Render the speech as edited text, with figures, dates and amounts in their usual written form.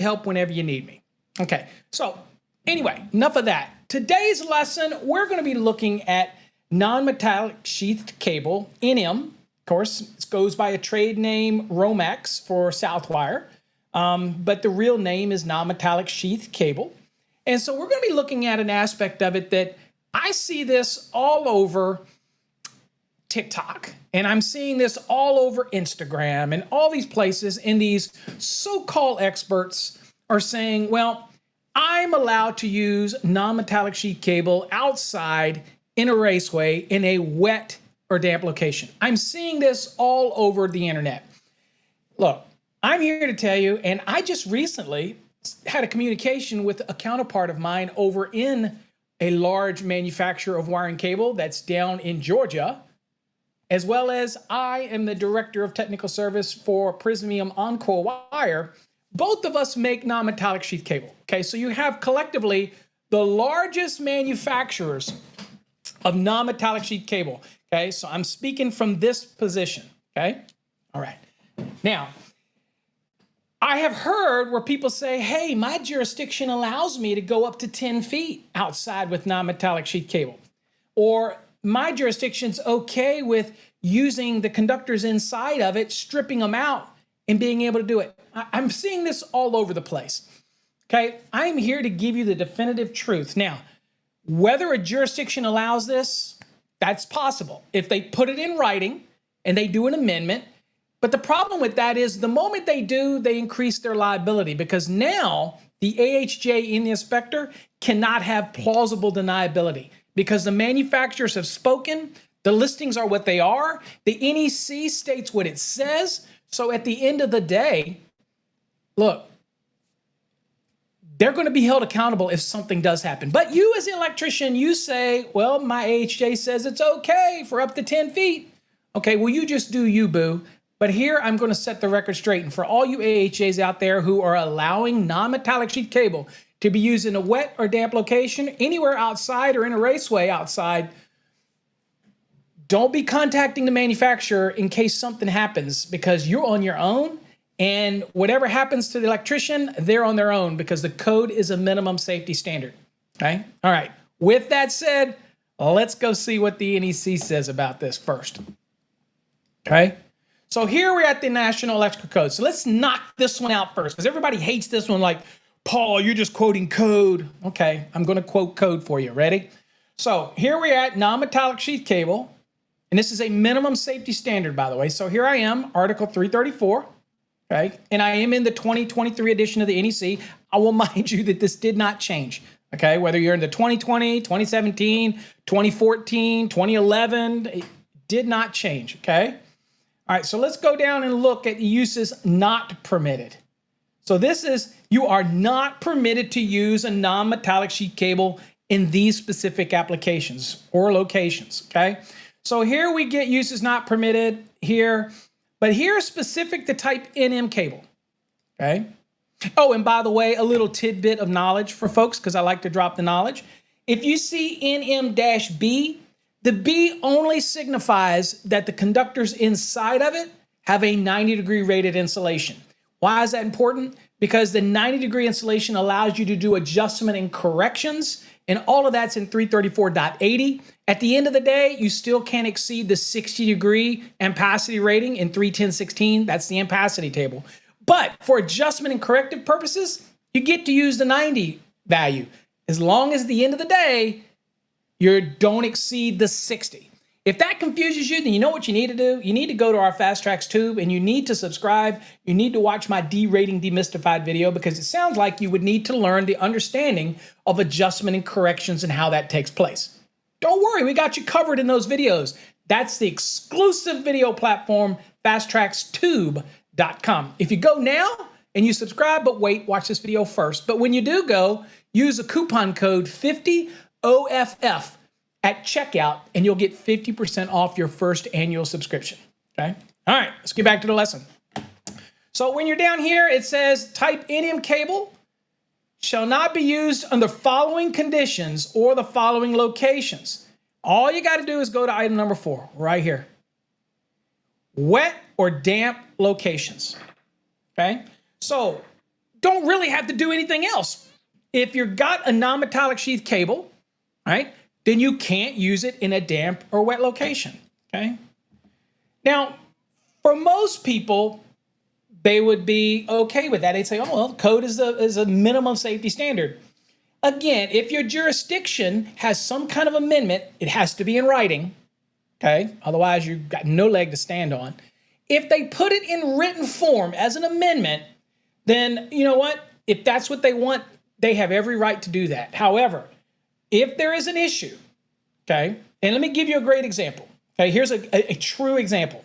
help whenever you need me. Okay, so anyway, enough of that. Today's lesson, we're going to be looking at non-metallic sheathed cable, NM. Of course, it goes by a trade name Romex for Southwire, but the real name is non-metallic sheathed cable. And so we're going to be looking at an aspect of it that I see this all over TikTok, and I'm seeing this all over Instagram and all these places, and these so-called experts are saying, well, I'm allowed to use non-metallic sheath cable outside in a raceway in a wet or damp location. I'm seeing this all over the internet. Look, I'm here to tell you, and I just recently had a communication with a counterpart of mine over in a large manufacturer of wiring cable that's down in Georgia, as well as I am the director of technical service for Prismium Encore Wire. Both of us make non-metallic sheath cable. Okay, so you have collectively the largest manufacturers of non-metallic sheath cable. Okay, so I'm speaking from this position. Okay, all right. Now, I have heard where people say, hey, my jurisdiction allows me to go up to 10 feet outside with non-metallic sheath cable. Or my jurisdiction's okay with using the conductors inside of it, stripping them out, and being able to do it. I'm seeing this all over the place. Okay, I'm here to give you the definitive truth. Now, whether a jurisdiction allows this, that's possible. If they put it in writing and they do an amendment. But the problem with that is the moment they do, they increase their liability, because now the AHJ in the inspector cannot have plausible deniability because the manufacturers have spoken, the listings are what they are, the NEC states what it says. So at the end of the day, look, they're going to be held accountable if something does happen. But you as an electrician, you say, well, my AHJ says it's okay for up to 10 feet. Okay, well, you just do you, boo. But here I'm going to set the record straight. And for all you AHJs out there who are allowing non-metallic sheath cable to be used in a wet or damp location, anywhere outside or in a raceway outside, don't be contacting the manufacturer in case something happens, because you're on your own. And whatever happens to the electrician, they're on their own, because the code is a minimum safety standard. Okay? All right. With that said, let's go see what the NEC says about this first. Okay? So here we're at the National Electrical Code. So let's knock this one out first, because everybody hates this one like, Paul, you're just quoting code. Okay, I'm going to quote code for you. Ready? So here we're at non-metallic sheath cable, and this is a minimum safety standard, by the way. So here I am, Article 334, okay? And I am in the 2023 edition of the NEC. I will mind you that this did not change, okay? Whether you're in the 2020, 2017, 2014, 2011, it did not change, okay? All right, so let's go down and look at uses not permitted. So this is, you are not permitted to use a non-metallic sheath cable in these specific applications or locations, okay? So here we get uses not permitted here, but here is specific to type NM cable, okay? Oh, and by the way, a little tidbit of knowledge for folks, because I like to drop the knowledge. If you see NM-B, the B only signifies that the conductors inside of it have a 90-degree rated insulation. Why is that important? Because the 90-degree insulation allows you to do adjustment and corrections, and all of that's in 334.80. At the end of the day, you still can't exceed the 60-degree ampacity rating in 310.16. That's the ampacity table. But for adjustment and corrective purposes, you get to use the 90 value, as long as at the end of the day, you don't exceed the 60. If that confuses you, then you know what you need to do. You need to go to our Fast Trax tube, and you need to subscribe. You need to watch my D-rating demystified video, because it sounds like you would need to learn the understanding of adjustment and corrections and how that takes place. Don't worry, we got you covered in those videos. That's the exclusive video platform, fasttraxtube.com. If you go now and you subscribe, but wait, watch this video first. But when you do go, use the coupon code 50OFF at checkout, and you'll get 50% off your first annual subscription, okay? All right, let's get back to the lesson. So when you're down here, it says type NM cable shall not be used under following conditions or the following locations. All you got to do is go to item number 4 right here. Wet or damp locations, okay? So don't really have to do anything else. If you've got a non-metallic sheath cable, right, then you can't use it in a damp or wet location, okay? Now, for most people, they would be okay with that. They'd say, oh, well, code is a minimum safety standard. Again, if your jurisdiction has some kind of amendment, it has to be in writing, okay? Otherwise, you've got no leg to stand on. If they put it in written form as an amendment, then you know what? If that's what they want, they have every right to do that. However, if there is an issue, okay, and let me give you a great example. Okay, here's a true example.